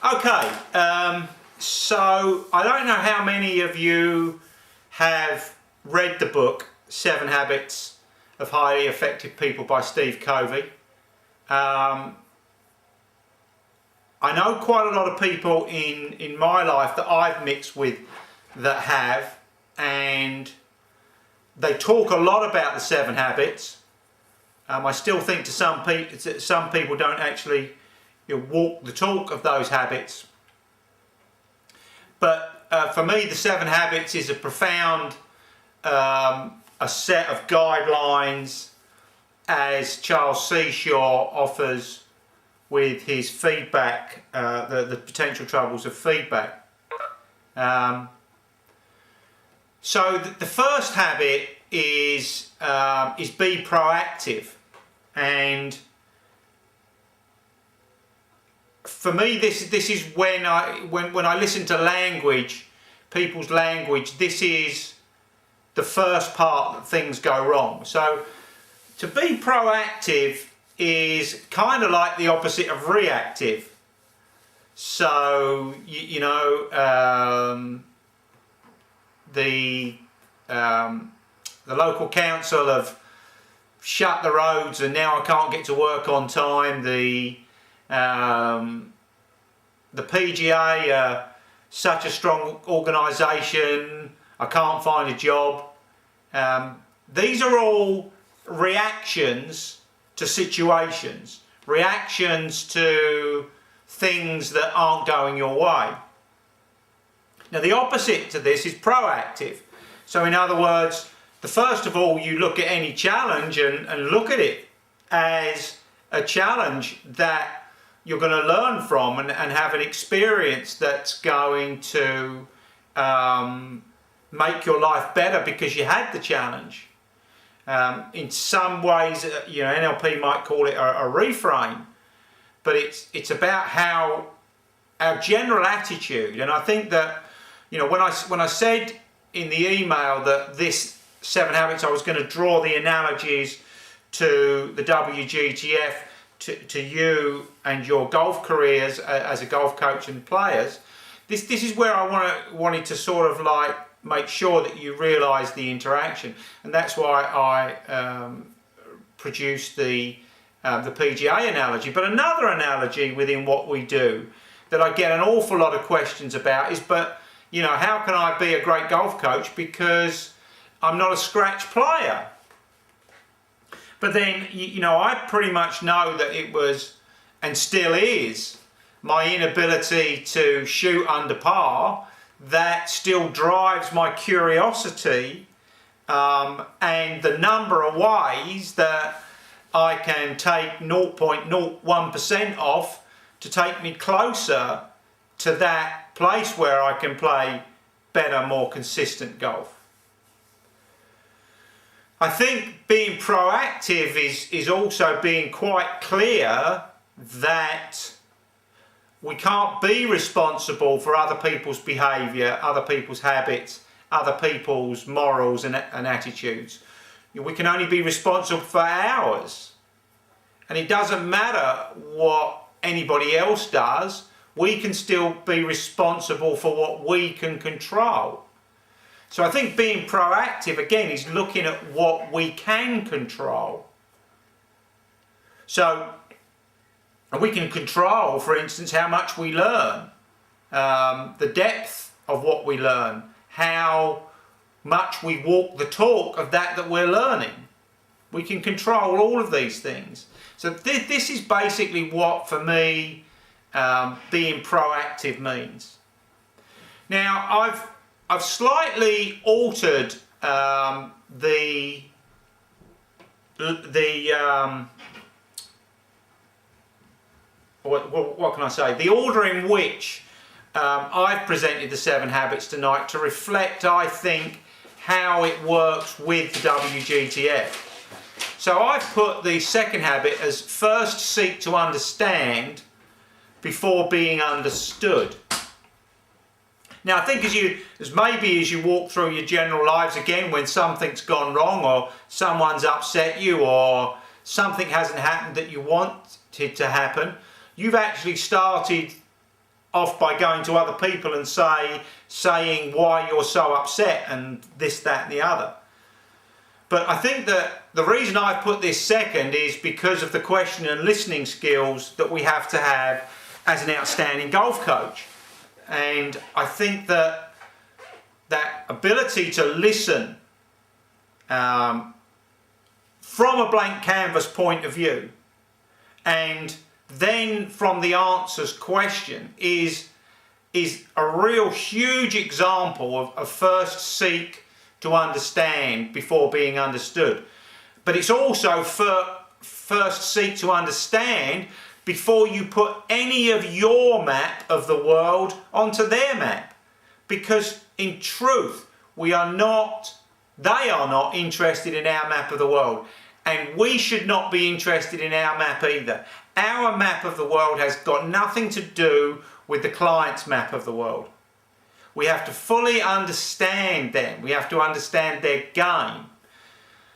Okay, so I don't know how many of you have read the book 7 Habits of Highly Effective People by Steve Covey. I know quite a lot of people in my life that I've mixed with that have, and they talk a lot about the 7 habits. I still think some people don't actually walk the talk of those habits. But for me, the 7 habits is a profound a set of guidelines, as Charles C. Shaw offers with his feedback, the potential troubles of feedback. So the first habit is be proactive, and for me, this is when I listen to language, people's language. This is the first part that things go wrong. So to be proactive is kind of like the opposite of reactive. So the local council have shut the roads and now I can't get to work on time. The PGA are such a strong organisation, I can't find a job. These are all reactions to situations, reactions to things that aren't going your way. Now the opposite to this is proactive. So in other words, first of all, you look at any challenge and look at it as a challenge that you're going to learn from and have an experience that's going to make your life better because you had the challenge. In some ways, NLP might call it a reframe, but it's about how our general attitude. And I think that when I said in the email that this 7 habits, I was going to draw the analogies to the WGTF, to you and your golf careers as a golf coach and players. This is where I wanted to sort of like make sure that you realise the interaction, and that's why I produced the PGA analogy. But another analogy within what we do that I get an awful lot of questions about is, but how can I be a great golf coach because I'm not a scratch player? But then, I pretty much know that it was, and still is, my inability to shoot under par that still drives my curiosity, and the number of ways that I can take 0.01% off to take me closer to that place where I can play better, more consistent golf. I think being proactive is also being quite clear that we can't be responsible for other people's behaviour, other people's habits, other people's morals and attitudes. We can only be responsible for ours. And it doesn't matter what anybody else does, we can still be responsible for what we can control. So I think being proactive, again, is looking at what we can control. So we can control, for instance, how much we learn, the depth of what we learn, how much we walk the talk of that we're learning. We can control all of these things. So this is basically what, for me, being proactive means. Now, I've slightly altered what can I say? The order in which I've presented the 7 habits tonight to reflect, I think, how it works with the WGTF. So I've put the second habit as first seek to understand before being understood. Now I think as you walk through your general lives, again, when something's gone wrong or someone's upset you or something hasn't happened that you wanted to happen, you've actually started off by going to other people and saying why you're so upset and this, that and the other. But I think that the reason I've put this second is because of the question and listening skills that we have to have as an outstanding golf coach. And I think that that ability to listen from a blank canvas point of view, and then from the answers question is a real huge example of first seek to understand before being understood. But it's also first seek to understand before you put any of your map of the world onto their map. Because in truth, they are not interested in our map of the world. And we should not be interested in our map either. Our map of the world has got nothing to do with the client's map of the world. We have to fully understand them. We have to understand their game.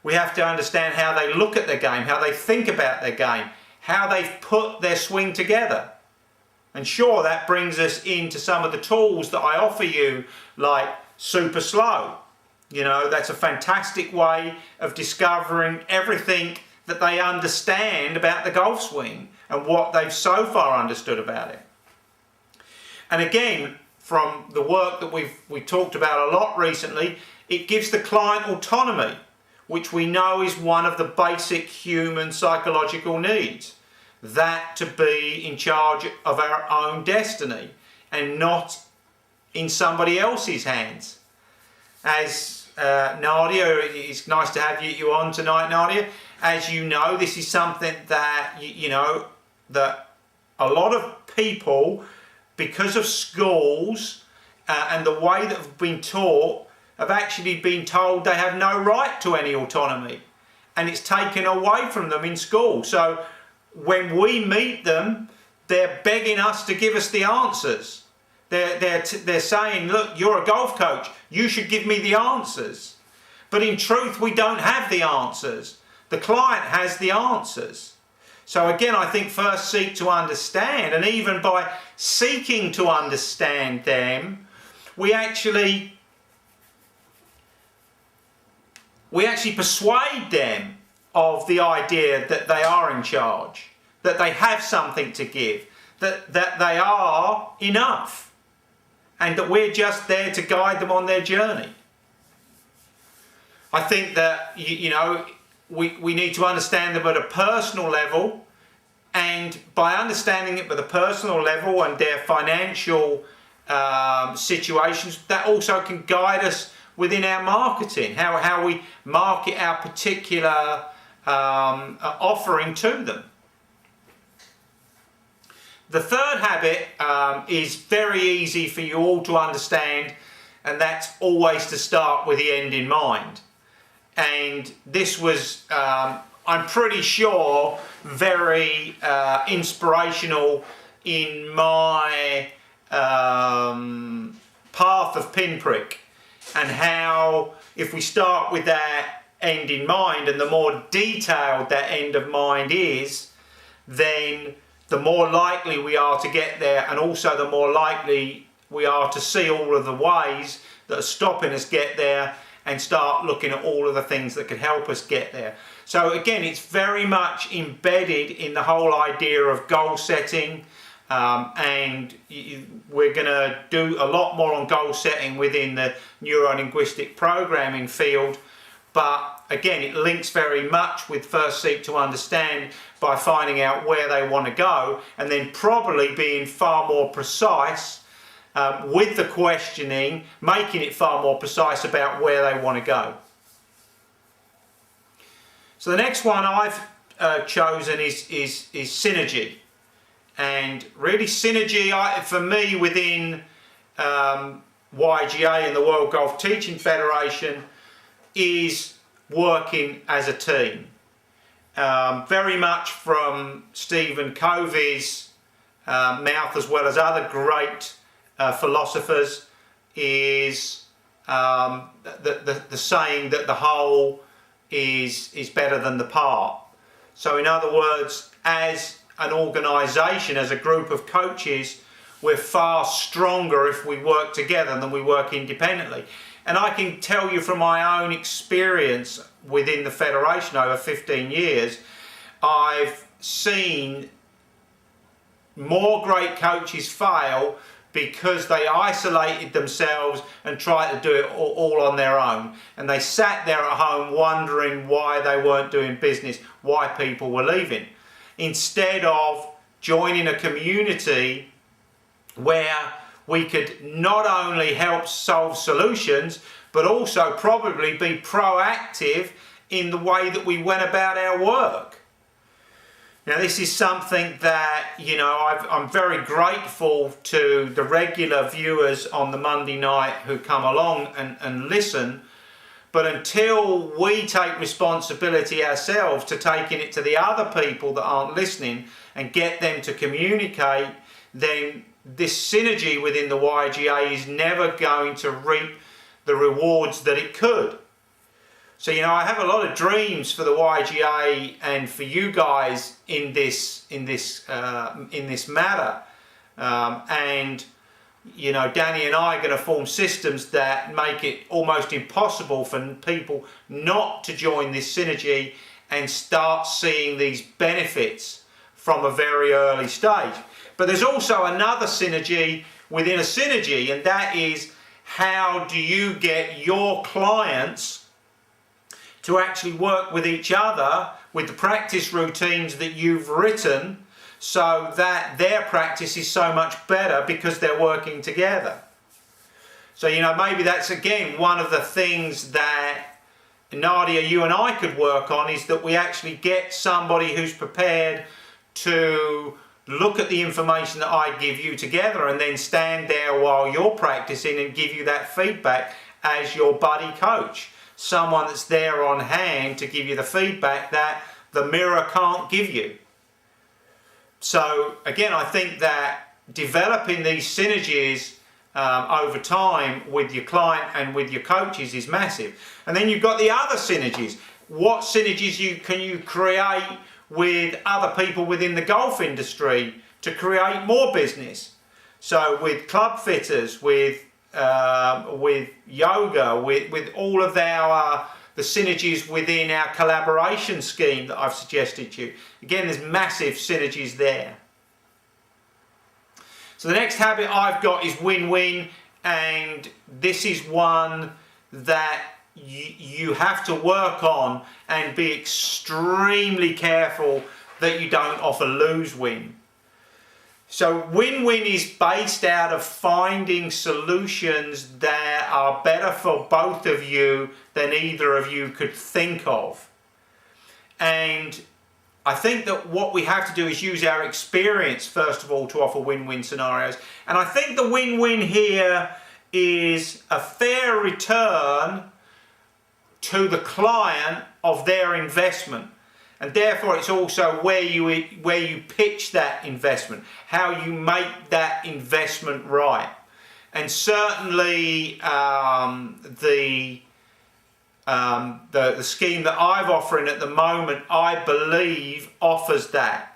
We have to understand how they look at their game, how they think about their game, how they've put their swing together. And sure, that brings us into some of the tools that I offer you, like Super Slow. You know, that's a fantastic way of discovering everything that they understand about the golf swing and what they've so far understood about it. And again, from the work that we've talked about a lot recently, it gives the client autonomy, which we know is one of the basic human psychological needs. That to be in charge of our own destiny and not in somebody else's hands. As Nadia, it's nice to have you on tonight, Nadia. As you know, this is something that, that a lot of people, because of schools and the way that have been taught, have actually been told they have no right to any autonomy. And it's taken away from them in school. So when we meet them, they're begging us to give us the answers. They're saying, look, you're a golf coach, you should give me the answers. But in truth, we don't have the answers. The client has the answers. So again, I think first seek to understand, and even by seeking to understand them, we actually persuade them of the idea that they are in charge, that they have something to give, that they are enough, and that we're just there to guide them on their journey. I think that, we need to understand them at a personal level, and by understanding it at a personal level and their financial situations, that also can guide us within our marketing, how we market our particular offering to them. The third habit is very easy for you all to understand, and that's always to start with the end in mind. And this was, I'm pretty sure, very inspirational in my path of pinprick, and how if we start with that end in mind, and the more detailed that end of mind is, then the more likely we are to get there, and also the more likely we are to see all of the ways that are stopping us get there and start looking at all of the things that could help us get there. So again, it's very much embedded in the whole idea of goal setting, and we're going to do a lot more on goal setting within the neuro-linguistic programming field. But again, it links very much with first seek to understand by finding out where they want to go, and then probably being far more precise with the questioning, making it far more precise about where they want to go. So the next one I've chosen is synergy. And really synergy, for me, within YGA and the World Golf Teaching Federation, is working as a team. Very much from Stephen Covey's mouth, as well as other great philosophers, is the saying that the whole is better than the part. So in other words, as an organisation, as a group of coaches, we're far stronger if we work together than we work independently. And I can tell you from my own experience within the Federation over 15 years, I've seen more great coaches fail because they isolated themselves and tried to do it all on their own. And they sat there at home wondering why they weren't doing business, why people were leaving. Instead of joining a community where we could not only help solve solutions, but also probably be proactive in the way that we went about our work. Now, this is something that, you know, I'm very grateful to the regular viewers on the Monday night who come along and listen. But until we take responsibility ourselves to taking it to the other people that aren't listening and get them to communicate, then this synergy within the YGA is never going to reap the rewards that it could. So, you know, I have a lot of dreams for the YGA and for you guys in this matter. And, you know, Danny and I are going to form systems that make it almost impossible for people not to join this synergy and start seeing these benefits from a very early stage. But there's also another synergy within a synergy, and that is, how do you get your clients to actually work with each other with the practice routines that you've written, so that their practice is so much better because they're working together. So, you know, maybe that's again one of the things that Nadia, you and I could work on, is that we actually get somebody who's prepared to look at the information that I give you together and then stand there while you're practicing and give you that feedback as your buddy coach. Someone that's there on hand to give you the feedback that the mirror can't give you. So again, I think that developing these synergies over time with your client and with your coaches is massive. And then you've got the other synergies. What synergies can you create with other people within the golf industry to create more business? So with club fitters, with yoga, with all of the synergies within our collaboration scheme that I've suggested to you. Again, there's massive synergies there. So the next habit I've got is win-win, and this is one that you have to work on and be extremely careful that you don't offer lose-win. So win-win is based out of finding solutions that are better for both of you than either of you could think of. And I think that what we have to do is use our experience, first of all, to offer win-win scenarios. And I think the win-win here is a fair return to the client of their investment. And therefore it's also where you pitch that investment, how you make that investment right. And certainly the scheme that I'm offering at the moment, I believe, offers that.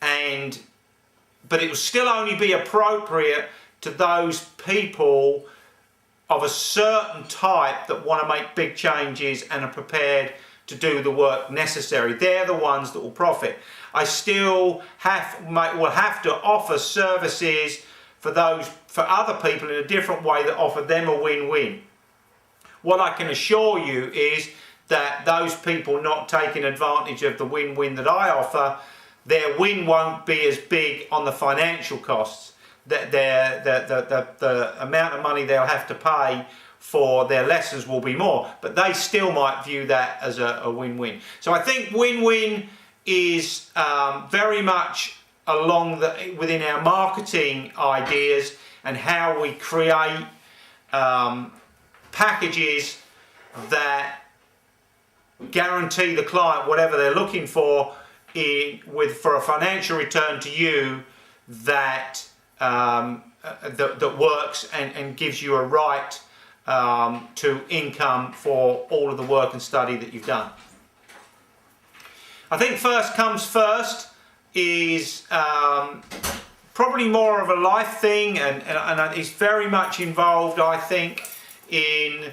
But it will still only be appropriate to those people of a certain type that want to make big changes and are prepared to do the work necessary. They're the ones that will profit. I still will have to offer services for other people in a different way that offer them a win-win. What I can assure you is that those people not taking advantage of the win-win that I offer, their win won't be as big on the financial costs. The amount of money they'll have to pay for their lessons will be more, but they still might view that as a win-win. So I think win-win is very much within our marketing ideas and how we create packages that guarantee the client whatever they're looking for for a financial return to you that works and gives you a right to income for all of the work and study that you've done. I think first comes first is probably more of a life thing, and it's very much involved, I think, in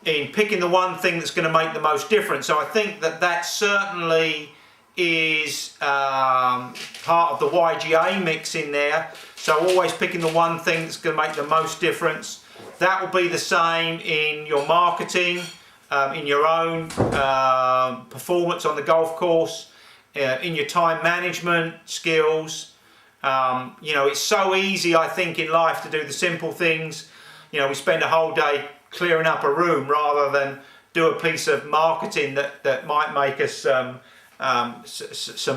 picking the one thing that's going to make the most difference. So I think that certainly is part of the YGA mix in there. So always picking the one thing that's going to make the most difference. That will be the same in your marketing, in your own performance on the golf course, in your time management skills. You know, it's so easy, I think, in life to do the simple things. You know, we spend a whole day clearing up a room rather than do a piece of marketing that might make us some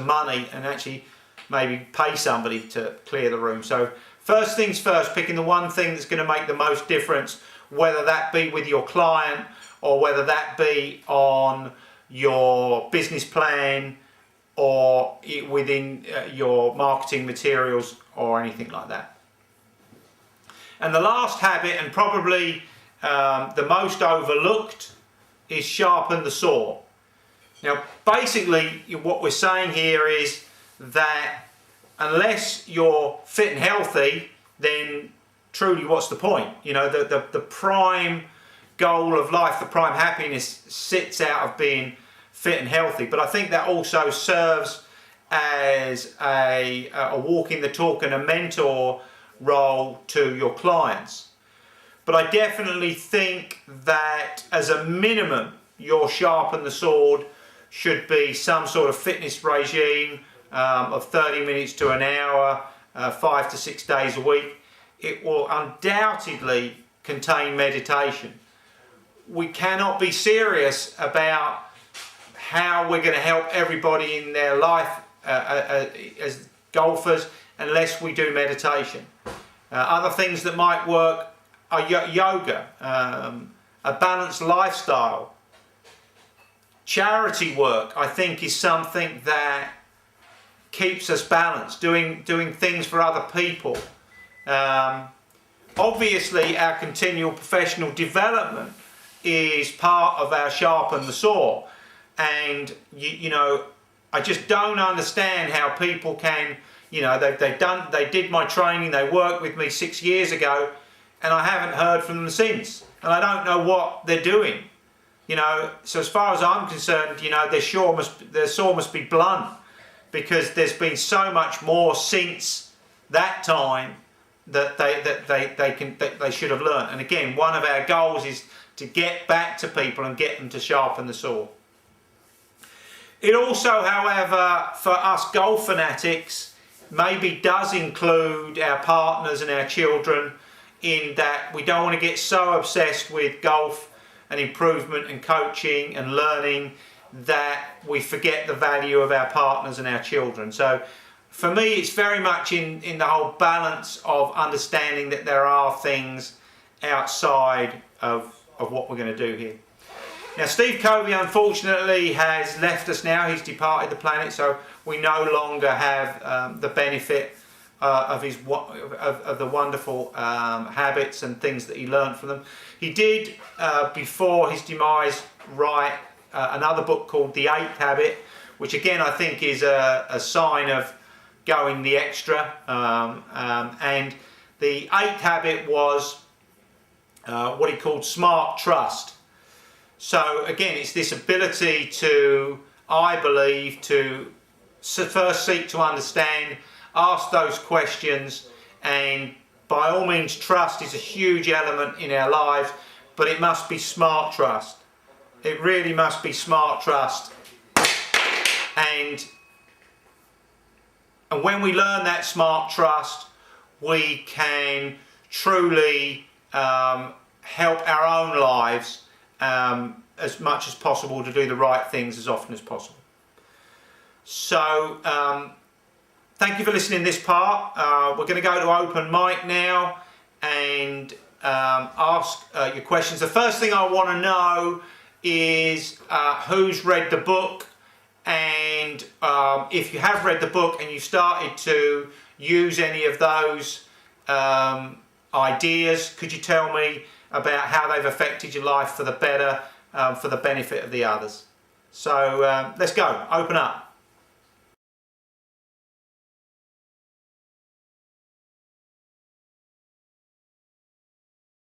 money and actually maybe pay somebody to clear the room. So first things first, picking the one thing that's going to make the most difference, whether that be with your client or whether that be on your business plan or within your marketing materials or anything like that. And the last habit, and probably the most overlooked, is sharpen the saw. Now basically what we're saying here is that unless you're fit and healthy, then truly what's the point? You know, the prime goal of life, the prime happiness sits out of being fit and healthy. But I think that also serves as a walking the talk and a mentor role to your clients. But I definitely think that as a minimum, your sharpen the sword should be some sort of fitness regime of 30 minutes to an hour, 5 to 6 days a week. It will undoubtedly contain meditation. We cannot be serious about how we're going to help everybody in their life as golfers unless we do meditation. Other things that might work are yoga, a balanced lifestyle. Charity work, I think, is something that keeps us balanced, doing things for other people. Obviously, our continual professional development is part of our sharpen the saw. And you know, I just don't understand how people can, you know, they did my training, they worked with me 6 years ago, and I haven't heard from them since, and I don't know what they're doing. You know, so as far as I'm concerned, you know, their saw must be blunt, because there's been so much more since that time that they should have learned. And again, one of our goals is to get back to people and get them to sharpen the saw. It also, however, for us golf fanatics, maybe does include our partners and our children, in that we don't want to get so obsessed with golf and improvement and coaching and learning that we forget the value of our partners and our children. So for me, it's very much in the whole balance of understanding that there are things outside of what we're going to do here. Now, Steve Covey unfortunately has left us now. He's departed the planet, so we no longer have the benefit of the wonderful habits and things that he learned from them. He did, before his demise, write another book called The Eighth Habit, which again I think is a sign of going the extra. And the eighth habit was what he called smart trust. So again, it's this ability to, I believe, to first seek to understand, ask those questions, and by all means trust is a huge element in our lives, but it must be smart trust. It really must be smart trust. And when we learn that smart trust, we can truly help our own lives as much as possible to do the right things as often as possible. So thank you for listening to this part. We're going to go to open mic now and ask your questions. The first thing I want to know is who's read the book, and if you have read the book and you started to use any of those ideas, could you tell me about how they've affected your life for the better, for the benefit of the others? So let's go, open up.